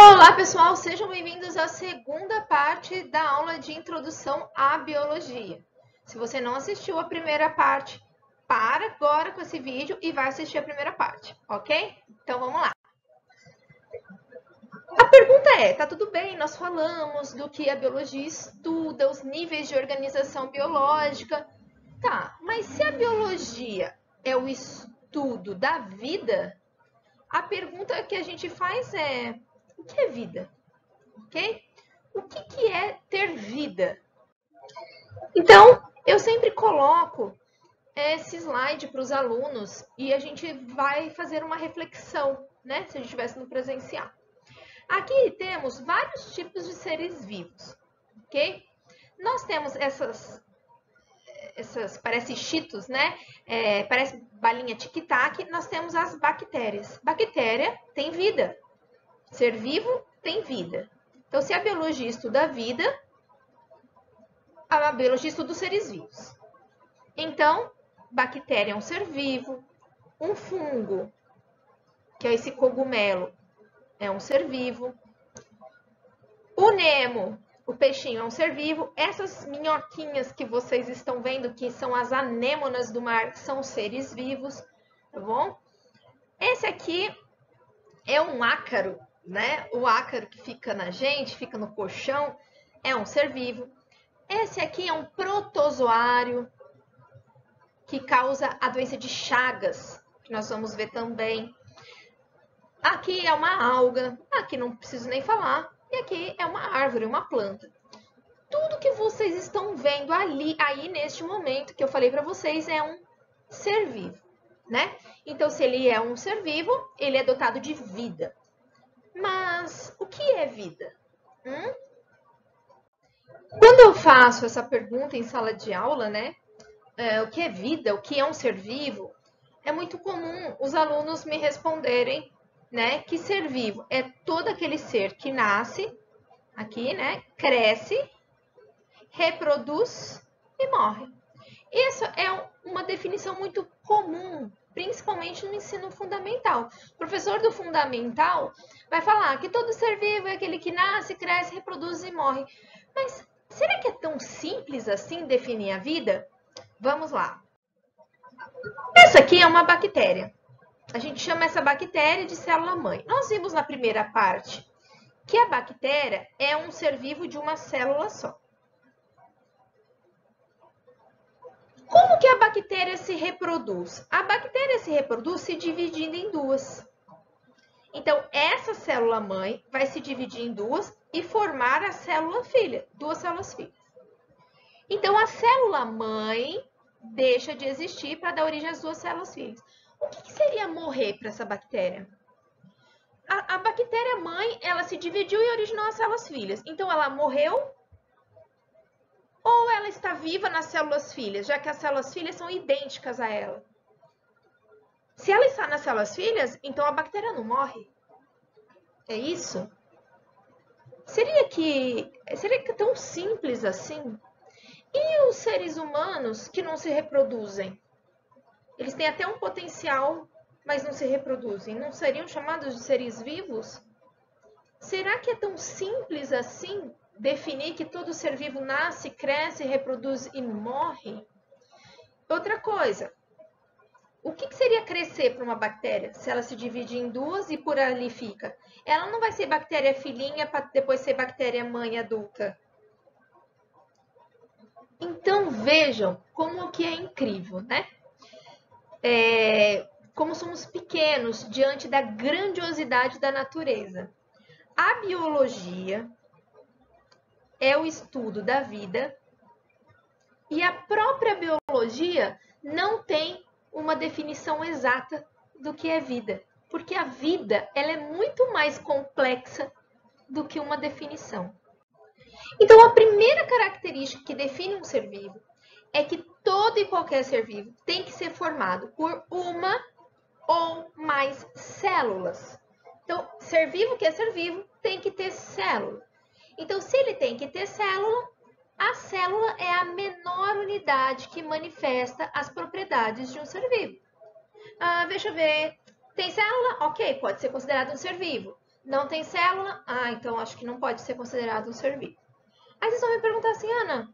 Olá, pessoal! Sejam bem-vindos à segunda parte da aula de Introdução à Biologia. Se você não assistiu a primeira parte, para agora com esse vídeo e vai assistir a primeira parte, ok? Então, vamos lá. A pergunta é, tá tudo bem, nós falamos do que a biologia estuda, os níveis de organização biológica. Tá, mas se a biologia é o estudo da vida, a pergunta que a gente faz é, o que é vida? Ok? O que é ter vida? Então, eu sempre coloco esse slide para os alunos e a gente vai fazer uma reflexão, né? Se a gente estivesse no presencial. Aqui temos vários tipos de seres vivos, ok? Nós temos essas parece cheetos, né? Parece balinha tic-tac. Nós temos as bactérias. Bactéria tem vida. Ser vivo tem vida. Então, se a biologia estuda a vida, a biologia estuda os seres vivos. Então, bactéria é um ser vivo. Um fungo, que é esse cogumelo, é um ser vivo. O Nemo, o peixinho, é um ser vivo. Essas minhoquinhas que vocês estão vendo, que são as anêmonas do mar, são seres vivos, tá bom? Esse aqui é um ácaro, né? O ácaro que fica na gente, fica no colchão, é um ser vivo. Esse aqui é um protozoário que causa a doença de Chagas, que nós vamos ver também. Aqui é uma alga, aqui não preciso nem falar. E aqui é uma árvore, uma planta. Tudo que vocês estão vendo aí neste momento que eu falei para vocês é um ser vivo, né? Então, se ele é um ser vivo, ele é dotado de vida. Mas o que é vida? Quando eu faço essa pergunta em sala de aula, né? O que é vida? O que é um ser vivo? É muito comum os alunos me responderem, né? Que ser vivo é todo aquele ser que nasce, aqui, né? Cresce, reproduz e morre. Isso é uma definição muito comum, principalmente no ensino fundamental. O professor do fundamental vai falar que todo ser vivo é aquele que nasce, cresce, reproduz e morre. Mas será que é tão simples assim definir a vida? Vamos lá. Essa aqui é uma bactéria. A gente chama essa bactéria de célula-mãe. Nós vimos na primeira parte que a bactéria é um ser vivo de uma célula só. Como que a bactéria se reproduz? A bactéria se reproduz se dividindo em duas. Então, essa célula-mãe vai se dividir em duas e formar a célula-filha, duas células-filhas. Então, a célula-mãe deixa de existir para dar origem às duas células-filhas. O que seria morrer para essa bactéria? A bactéria-mãe, ela se dividiu e originou as células-filhas. Então, ela morreu ou ela está viva nas células-filhas, já que as células-filhas são idênticas a ela? Se ela está nas células-filhas, então a bactéria não morre. É isso? Seria que é tão simples assim? E os seres humanos que não se reproduzem? Eles têm até um potencial, mas não se reproduzem. Não seriam chamados de seres vivos? Será que é tão simples assim definir que todo ser vivo nasce, cresce, reproduz e morre? Outra coisa, o que seria crescer para uma bactéria se ela se divide em duas e por ali fica? Ela não vai ser bactéria filhinha para depois ser bactéria mãe adulta. Então vejam como que é incrível, né? Como somos pequenos diante da grandiosidade da natureza. A biologia é o estudo da vida e a própria biologia não tem uma definição exata do que é vida, porque a vida ela é muito mais complexa do que uma definição. Então, a primeira característica que define um ser vivo é que todo e qualquer ser vivo tem que ser formado por uma ou mais células. Então, ser vivo que é ser vivo tem que ter célula. Então, se ele tem que ter célula, a célula é a menor unidade que manifesta as propriedades de um ser vivo. Deixa eu ver. Tem célula? Ok, pode ser considerado um ser vivo. Não tem célula? Ah, então acho que não pode ser considerado um ser vivo. Aí vocês vão me perguntar assim, Ana,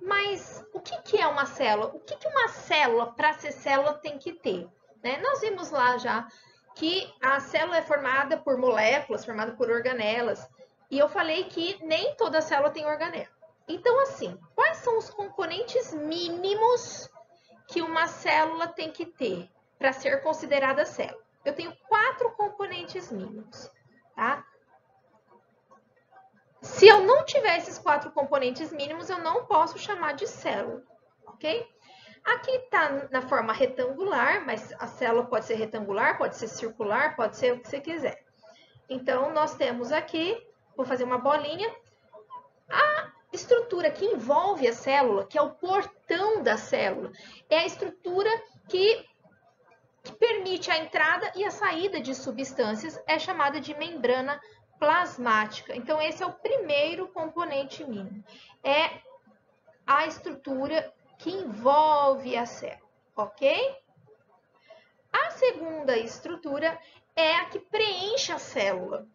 mas o que é uma célula? O que uma célula, para ser célula, tem que ter? Né? Nós vimos lá já que a célula é formada por moléculas, formada por organelas. E eu falei que nem toda célula tem organela. Então, assim, quais são os componentes mínimos que uma célula tem que ter para ser considerada célula? Eu tenho 4 componentes mínimos, tá? Se eu não tiver esses 4 componentes mínimos, eu não posso chamar de célula, ok? Aqui está na forma retangular, mas a célula pode ser retangular, pode ser circular, pode ser o que você quiser. Então, nós temos aqui, vou fazer uma bolinha, a estrutura que envolve a célula, que é o portão da célula, é a estrutura que permite a entrada e a saída de substâncias, é chamada de membrana plasmática. Então, esse é o primeiro componente mínimo. É a estrutura que envolve a célula, ok? A segunda estrutura é a que preenche a célula.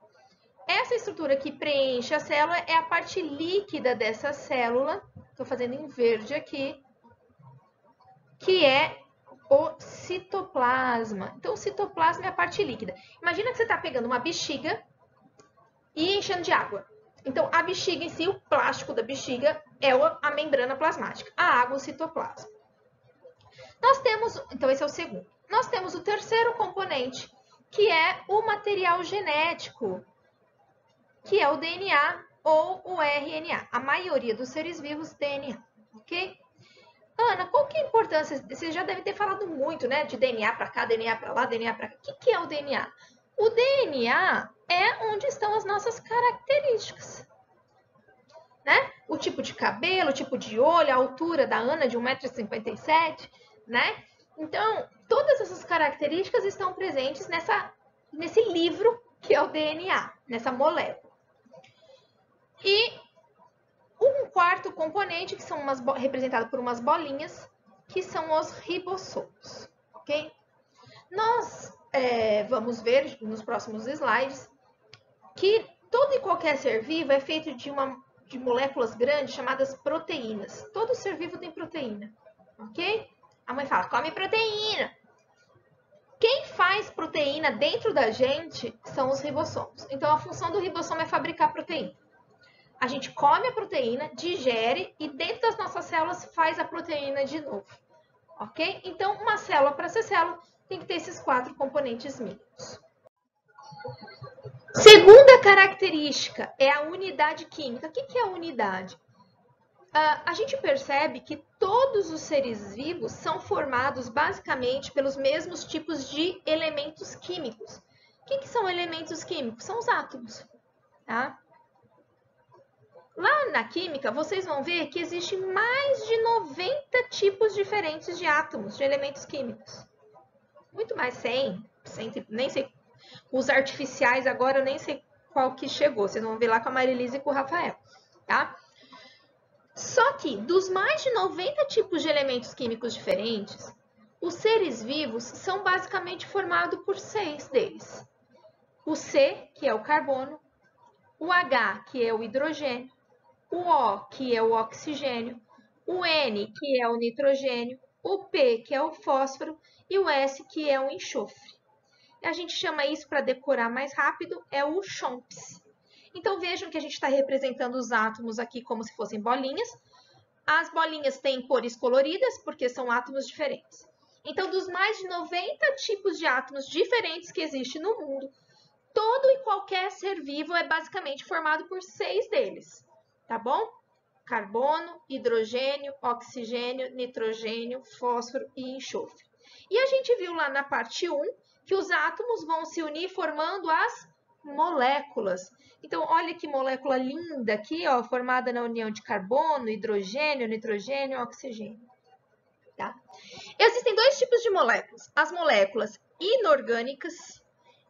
Essa estrutura que preenche a célula é a parte líquida dessa célula. Estou fazendo em verde aqui, que é o citoplasma. Então, o citoplasma é a parte líquida. Imagina que você está pegando uma bexiga e enchendo de água. Então, a bexiga em si, o plástico da bexiga, é a membrana plasmática. A água, o citoplasma. Nós temos, então esse é o segundo. Nós temos o terceiro componente, que é o material genético, que é o DNA ou o RNA. A maioria dos seres vivos, DNA, ok? Ana, qual que é a importância? Você já deve ter falado muito, né? De DNA para cá, DNA para lá, DNA para cá. O que é o DNA? O DNA é onde estão as nossas características, né? O tipo de cabelo, o tipo de olho, a altura da Ana de 1,57 m, né? Então, todas essas características estão presentes nesse livro que é o DNA, nessa molécula. E um quarto componente, que são representado por umas bolinhas, que são os ribossomos, ok? Nós vamos ver nos próximos slides que todo e qualquer ser vivo é feito de moléculas grandes chamadas proteínas. Todo ser vivo tem proteína, ok? A mãe fala, come proteína. Quem faz proteína dentro da gente são os ribossomos. Então, a função do ribossomo é fabricar proteína. A gente come a proteína, digere e dentro das nossas células faz a proteína de novo, ok? Então, uma célula, para ser célula, tem que ter esses 4 componentes mínimos. Segunda característica é a unidade química. O que é a unidade? A gente percebe que todos os seres vivos são formados basicamente pelos mesmos tipos de elementos químicos. O que são elementos químicos? São os átomos, tá? Lá na química, vocês vão ver que existe mais de 90 tipos diferentes de átomos, de elementos químicos. Muito mais, 100, nem sei. Os artificiais agora eu nem sei qual que chegou. Vocês vão ver lá com a Marilise e com o Rafael, tá? Só que, dos mais de 90 tipos de elementos químicos diferentes, os seres vivos são basicamente formados por 6 deles. O C, que é o carbono, o H, que é o hidrogênio, o O, que é o oxigênio, o N, que é o nitrogênio, o P, que é o fósforo, e o S, que é o enxofre. A gente chama isso, para decorar mais rápido, é o CHOMPS. Então, vejam que a gente está representando os átomos aqui como se fossem bolinhas. As bolinhas têm cores coloridas, porque são átomos diferentes. Então, dos mais de 90 tipos de átomos diferentes que existem no mundo, todo e qualquer ser vivo é basicamente formado por 6 deles, tá bom? Carbono, hidrogênio, oxigênio, nitrogênio, fósforo e enxofre. E a gente viu lá na parte 1 que os átomos vão se unir formando as moléculas. Então, olha que molécula linda aqui, ó, formada na união de carbono, hidrogênio, nitrogênio e oxigênio. Tá? Existem 2 tipos de moléculas. As moléculas inorgânicas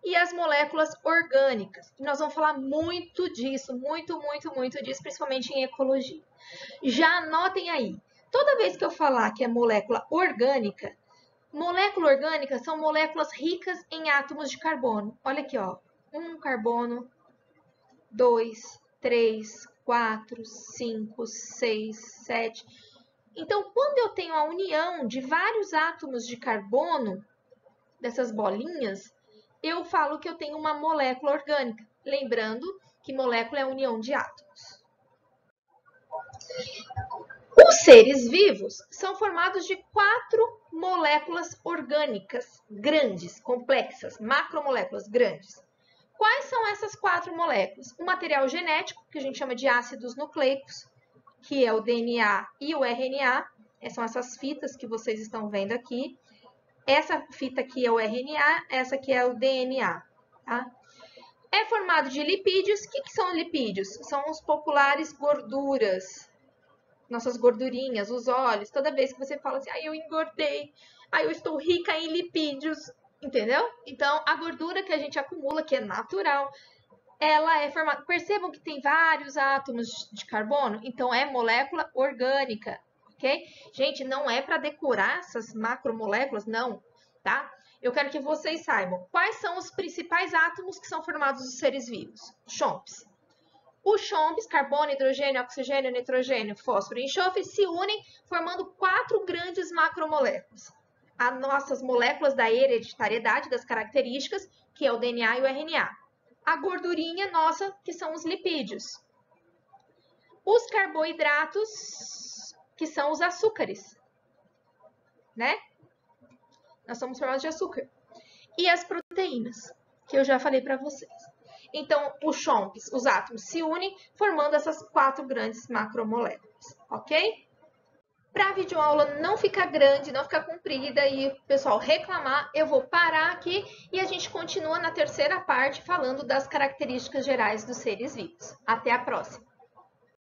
e as moléculas orgânicas. E nós vamos falar muito disso, muito disso, principalmente em ecologia. Já anotem aí. Toda vez que eu falar que é molécula orgânica são moléculas ricas em átomos de carbono. Olha aqui, ó. um carbono, 2, 3, 4, 5, 6, 7. Então, quando eu tenho a união de vários átomos de carbono, dessas bolinhas, eu falo que eu tenho uma molécula orgânica. Lembrando que molécula é a união de átomos. Os seres vivos são formados de 4 moléculas orgânicas grandes, complexas, macromoléculas grandes. Quais são essas 4 moléculas? O material genético, que a gente chama de ácidos nucleicos, que é o DNA e o RNA. São essas fitas que vocês estão vendo aqui. Essa fita aqui é o RNA, essa aqui é o DNA. Tá? É formado de lipídios. O que são lipídios? São os populares gorduras. Nossas gordurinhas, os óleos. Toda vez que você fala assim, eu engordei, eu estou rica em lipídios. Entendeu? Então, a gordura que a gente acumula, que é natural, ela é formada... Percebam que tem vários átomos de carbono? Então, é molécula orgânica, ok? Gente, não é para decorar essas macromoléculas, não, tá? Eu quero que vocês saibam quais são os principais átomos que são formados dos seres vivos. CHOMPs. Os CHOMPs, carbono, hidrogênio, oxigênio, nitrogênio, fósforo e enxofre, se unem formando 4 grandes macromoléculas. As nossas moléculas da hereditariedade, das características, que é o DNA e o RNA. A gordurinha nossa, que são os lipídios. Os carboidratos, que são os açúcares, né? Nós somos formados de açúcar. E as proteínas, que eu já falei para vocês. Então, os CHOMPs, os átomos, se unem formando essas 4 grandes macromoléculas, ok? Para a videoaula não ficar grande, não ficar comprida e o pessoal reclamar, eu vou parar aqui e a gente continua na terceira parte falando das características gerais dos seres vivos. Até a próxima!